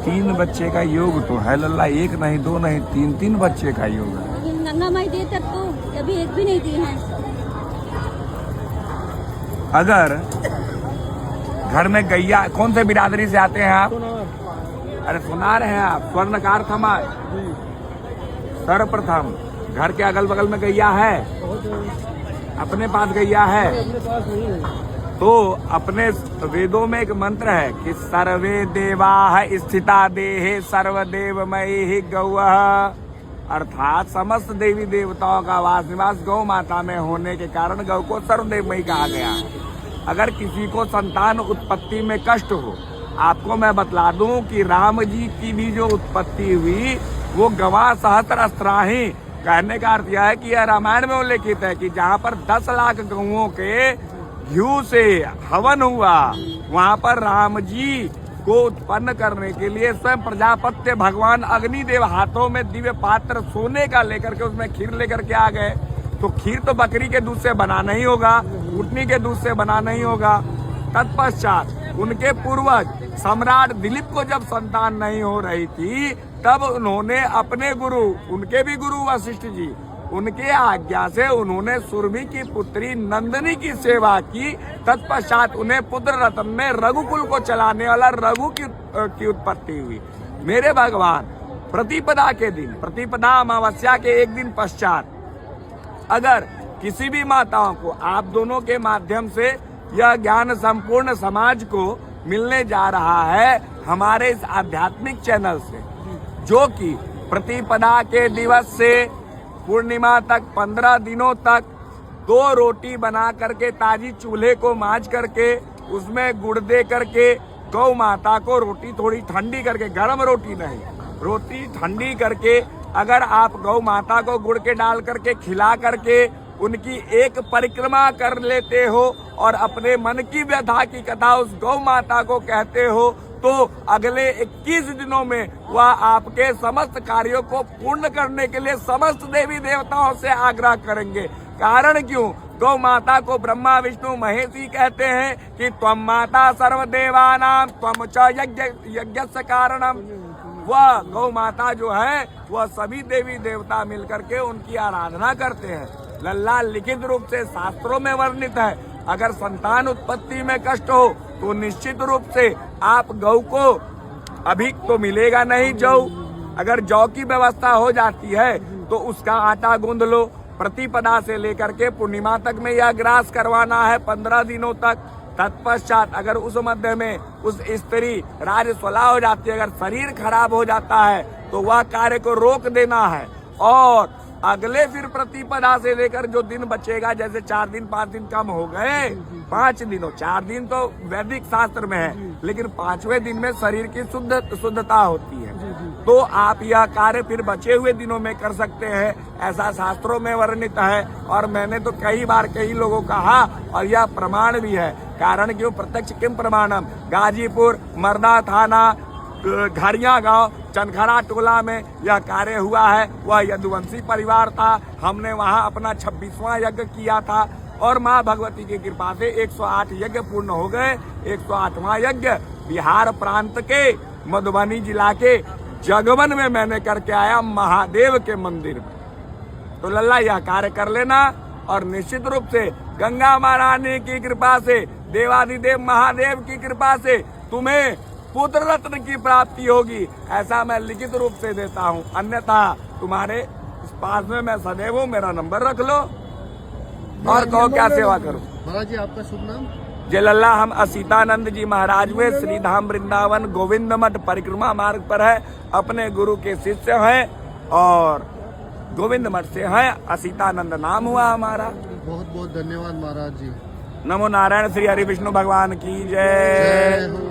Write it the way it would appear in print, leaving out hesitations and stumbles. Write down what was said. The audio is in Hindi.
3 बच्चे का योग तो है लल्ला, 1 नहीं 2 नहीं 3 बच्चे का योग है। लेकिन गंगा माई दे तक तो कभी एक भी नहीं दी है। अगर घर में गैया, कौन से बिरादरी से आते हैं आप? अरे सुनार हैं आप, स्वर्णकार समाज। सर्वप्रथम घर के अगल बगल में गैया है? अपने पास गैया है? तो अपने वेदों में एक मंत्र है कि सर्वे देवाः स्थिता देहे सर्वदेवमयी गौः, अर्थात समस्त देवी देवताओं का वास निवास गौ माता में होने के कारण गौ को सर्वदेवमयी कहा गया है। अगर किसी को संतान उत्पत्ति में कष्ट हो, आपको मैं बतला दूं कि राम जी की भी जो उत्पत्ति हुई वो गवा सहस्त्राहि, कहने का अर्थ यह है कि यह रामायण में उल्लेखित है कि जहाँ पर 10 लाख गौओं के घी से हवन हुआ, वहाँ पर राम जी को उत्पन्न करने के लिए स्वयं प्रजापत्य भगवान अग्निदेव हाथों में दिव्य पात्र सोने का लेकर के उसमें खीर लेकर के आ गए। तो खीर तो बकरी के दूध से बना नहीं होगा, ऊँटनी के दूध से बना नहीं होगा। तत्पश्चात उनके पूर्वज सम्राट दिलीप को जब संतान नहीं हो रही थी, तब उन्होंने अपने गुरु, उनके भी गुरु वशिष्ठ जी, उनके आज्ञा से उन्होंने सुरभि की पुत्री नंदिनी की सेवा की। तत्पश्चात उन्हें पुत्र रत्न में रघुकुल को चलाने वाला रघु की उत्पत्ति हुई। मेरे भगवान प्रतिपदा के दिन, प्रतिपदा अमावस्या के एक दिन पश्चात अगर किसी भी माताओं को आप दोनों के माध्यम से यह ज्ञान संपूर्ण समाज को मिलने जा रहा है हमारे इस आध्यात्मिक चैनल से, जो कि प्रतिपदा के दिवस से पूर्णिमा तक 15 दिनों तक 2 रोटी बना करके ताजी चूल्हे को मांज करके उसमें गुड़ दे करके गौ माता को रोटी थोड़ी ठंडी करके, गर्म रोटी नहीं, रोटी ठंडी करके अगर आप गौ माता को गुड़ के डाल करके खिला करके उनकी एक परिक्रमा कर लेते हो और अपने मन की व्यथा की कथा उस गौ माता को कहते हो, तो अगले 21 दिनों में वह आपके समस्त कार्यों को पूर्ण करने के लिए समस्त देवी देवताओं से आग्रह करेंगे। कारण क्यों? गौ माता को ब्रह्मा विष्णु महेश कहते हैं कि त्वम माता सर्वदेवानां त्वम च यज्ञस्य कारणम। वह गौ माता जो है वह सभी देवी देवता मिलकर के उनकी आराधना करते हैं। लल्ला लिखित रूप से शास्त्रों में वर्णित है, अगर संतान उत्पत्ति में कष्ट हो तो निश्चित रूप से आप गौ को, अभी तो मिलेगा नहीं जौ, अगर जौ की व्यवस्था हो जाती है तो उसका आटा गूंद लो। प्रतिपदा से लेकर के पूर्णिमा तक में यह ग्रास करवाना है 15 दिनों तक। तत्पश्चात अगर उस मध्य में उस स्त्री राजस्वला हो जाती है, अगर शरीर खराब हो जाता है तो वह कार्य को रोक देना है। और अगले फिर प्रतिपदा से लेकर जो दिन बचेगा, जैसे 4 दिन 5 दिन कम हो गए, 5 दिनों, 4 दिन तो वैदिक शास्त्र में है, लेकिन 5वें दिन में शरीर की शुद्धता होती है, तो आप यह कार्य फिर बचे हुए दिनों में कर सकते हैं, ऐसा शास्त्रों में वर्णित है। और मैंने तो कई बार कई लोगों कहा और यह प्रमाण भी है। कारण क्यों? प्रत्यक्ष किम प्रमाणम। गाजीपुर मरदा थाना घरिया गांव चनखरा टोला में यह कार्य हुआ है। वह यदुवंशी परिवार था, हमने वहां अपना 26वां यज्ञ किया था और माँ भगवती की कृपा से 108 यज्ञ पूर्ण हो गए। 108वां यज्ञ बिहार प्रांत के मधुबनी जिला के जगवन में मैंने करके आया, महादेव के मंदिर में। तो लल्ला यह कार्य कर लेना और निश्चित रूप से गंगा महारानी की कृपा से, देवाधिदेव महादेव की कृपा से तुम्हें पुत्र रत्न की प्राप्ति होगी, ऐसा मैं लिखित रूप से देता हूँ। अन्यथा तुम्हारे इस पास में मैं सदैव हूँ, मेरा नंबर रख लो और कहो क्या सेवा करूँ। महाराज जी आपका शुभ नाम? जय लल्ला। हम असीतानंद जी महाराज में श्रीधाम वृंदावन गोविंद मठ परिक्रमा मार्ग पर है, अपने गुरु के शिष्य हैं और गोविंद मठ से हैं। असीतानंद नाम हुआ हमारा। बहुत बहुत धन्यवाद महाराज जी। नमो नारायण। श्री हरि विष्णु भगवान की जय।